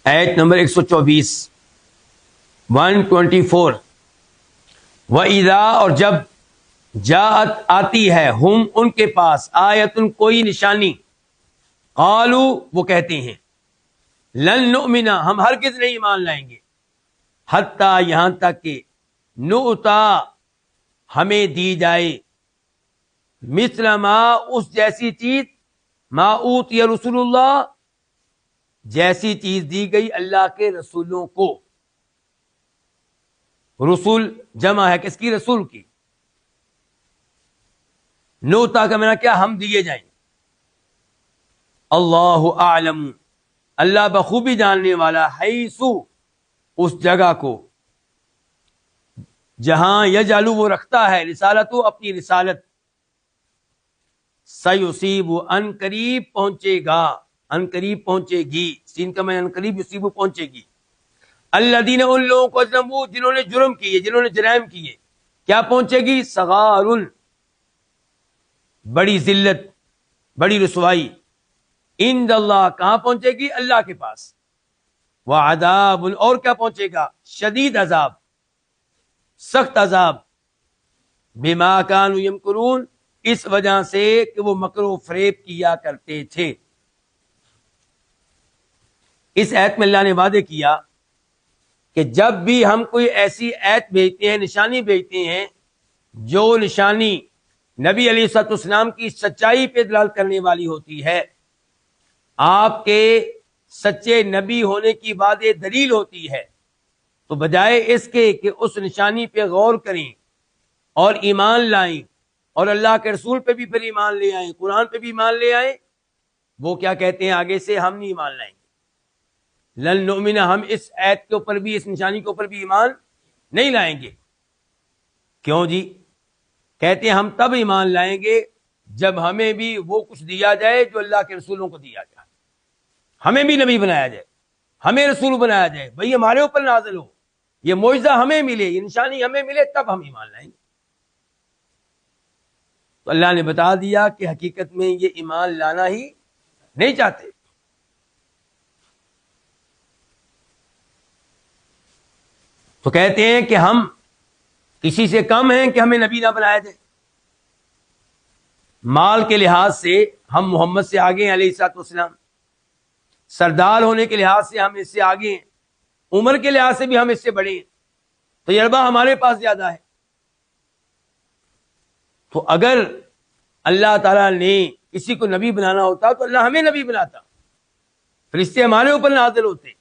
آیت نمبر 124 124. وَإِذَا اور جب جاءت آتی ہے ہم ان کے پاس آیتن کوئی نشانی قالوا وہ کہتے ہیں لن نؤمن ہم ہرگز نہیں ایمان لائیں گے حتیٰ یہاں تک کہ نؤتا ہمیں دی جائے مثل ما اس جیسی چیز ما اوتی رسول اللہ جیسی چیز دی گئی اللہ کے رسولوں کو. رسول جمع ہے کس کی؟ رسول کی. نوتا کا معنی کیا؟ ہم دیے جائیں. اللہ اعلم اللہ بخوبی جاننے والا حیثو اس جگہ کو جہاں یجعلو وہ رکھتا ہے رسالتو اپنی رسالت سیصیب ان قریب پہنچے گا ان قریب پہنچے گی سین کا معنی ان قریب یصیب پہنچے گی الذین ان لوگوں کو اجرموا جنہوں نے جرم کیے جنہوں نے جرائم کیے. کیا پہنچے گی؟ صغار بڑی ذلت بڑی رسوائی عند اللہ کہاں پہنچے گی؟ اللہ کے پاس. وعذاب اور کیا پہنچے گا؟ شدید عذاب سخت عذاب بما کانوا یمکرون اس وجہ سے کہ وہ مکر و فریب کیا کرتے تھے. اس ایت میں اللہ نے وعدے کیا کہ جب بھی ہم کوئی ایسی ایت بھیجتے ہیں نشانی بھیجتے ہیں جو نشانی نبی علیہ الصلوۃ والسلام کی سچائی پہ دلالت کرنے والی ہوتی ہے آپ کے سچے نبی ہونے کی وعدے دلیل ہوتی ہے تو بجائے اس کے کہ اس نشانی پہ غور کریں اور ایمان لائیں اور اللہ کے رسول پہ بھی پھر ایمان لے آئیں قرآن پہ بھی ایمان لے آئیں وہ کیا کہتے ہیں آگے سے ہم نہیں ایمان لائیں گے. لن نؤمن ہم اس ایت کے اوپر بھی اس نشانی کے اوپر بھی ایمان نہیں لائیں گے. کیوں جی؟ کہتے ہیں ہم تب ایمان لائیں گے جب ہمیں بھی وہ کچھ دیا جائے جو اللہ کے رسولوں کو دیا جائے ہمیں بھی نبی بنایا جائے ہمیں رسول بنایا جائے بھئی ہمارے اوپر نازل ہو یہ معجزہ ہمیں ملے یہ نشانی ہمیں ملے تب ہم ایمان لائیں گے. تو اللہ نے بتا دیا کہ حقیقت میں یہ ایمان لانا ہی نہیں چاہتے. تو کہتے ہیں کہ ہم کسی سے کم ہیں کہ ہمیں نبی نہ بنایا جائے. مال کے لحاظ سے ہم محمد سے آگے ہیں علیہ الصلوۃ والسلام. سردار ہونے کے لحاظ سے ہم اس سے آگے ہیں. عمر کے لحاظ سے بھی ہم اس سے بڑے ہیں. تجربہ ہمارے پاس زیادہ ہے. تو اگر اللہ تعالیٰ نے کسی کو نبی بنانا ہوتا تو اللہ ہمیں نبی بناتا فرشتے ہمارے اوپر نازل ہوتے.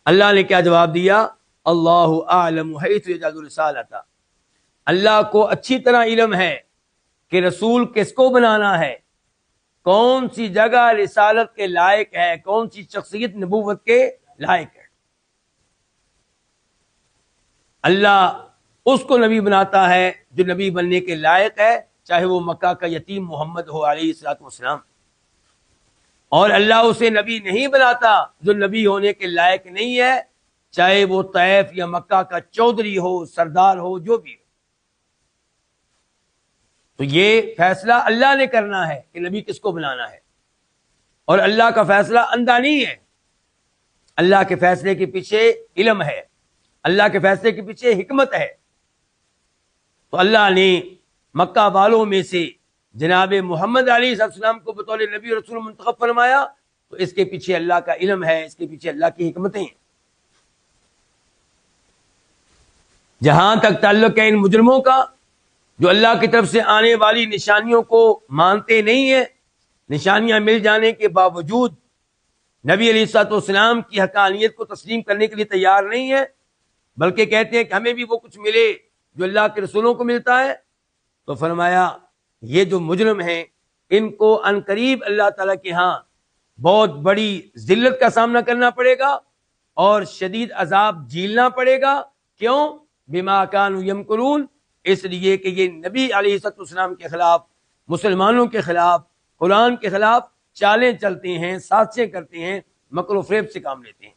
اللہ نے کیا جواب دیا؟ اللہ اعلم حیث یجعل رسالتہ اللہ کو اچھی طرح علم ہے کہ رسول کس کو بنانا ہے کون سی جگہ رسالت کے لائق ہے کون سی شخصیت نبوت کے لائق ہے. اللہ اس کو نبی بناتا ہے جو نبی بننے کے لائق ہے چاہے وہ مکہ کا یتیم محمد ہو علیہ الصلوۃ والسلام اور اللہ اسے نبی نہیں بناتا جو نبی ہونے کے لائق نہیں ہے چاہے وہ طیف یا مکہ کا چودھری ہو سردار ہو جو بھی ہو. تو یہ فیصلہ اللہ نے کرنا ہے کہ نبی کس کو بنانا ہے اور اللہ کا فیصلہ اندھا نہیں ہے. اللہ کے فیصلے کے پیچھے علم ہے اللہ کے فیصلے کے پیچھے حکمت ہے. تو اللہ نے مکہ والوں میں سے جناب محمد علیہ السلام کو بطور نبی رسول منتخب فرمایا تو اس کے پیچھے اللہ کا علم ہے اس کے پیچھے اللہ کی حکمتیں ہیں. جہاں تک تعلق ہے ان مجرموں کا جو اللہ کی طرف سے آنے والی نشانیوں کو مانتے نہیں ہیں نشانیاں مل جانے کے باوجود نبی علیہ الصلوۃ والسلام کی حقانیت کو تسلیم کرنے کے لیے تیار نہیں ہے بلکہ کہتے ہیں کہ ہمیں بھی وہ کچھ ملے جو اللہ کے رسولوں کو ملتا ہے. تو فرمایا یہ جو مجرم ہیں ان کو عنقریب اللہ تعالیٰ کے ہاں بہت بڑی ذلت کا سامنا کرنا پڑے گا اور شدید عذاب جھیلنا پڑے گا. کیوں؟ بما کانوا یمکرون اس لیے کہ یہ نبی علیہ السلام کے خلاف مسلمانوں کے خلاف قرآن کے خلاف چالیں چلتے ہیں سازشیں کرتے ہیں مکر و فریب سے کام لیتے ہیں.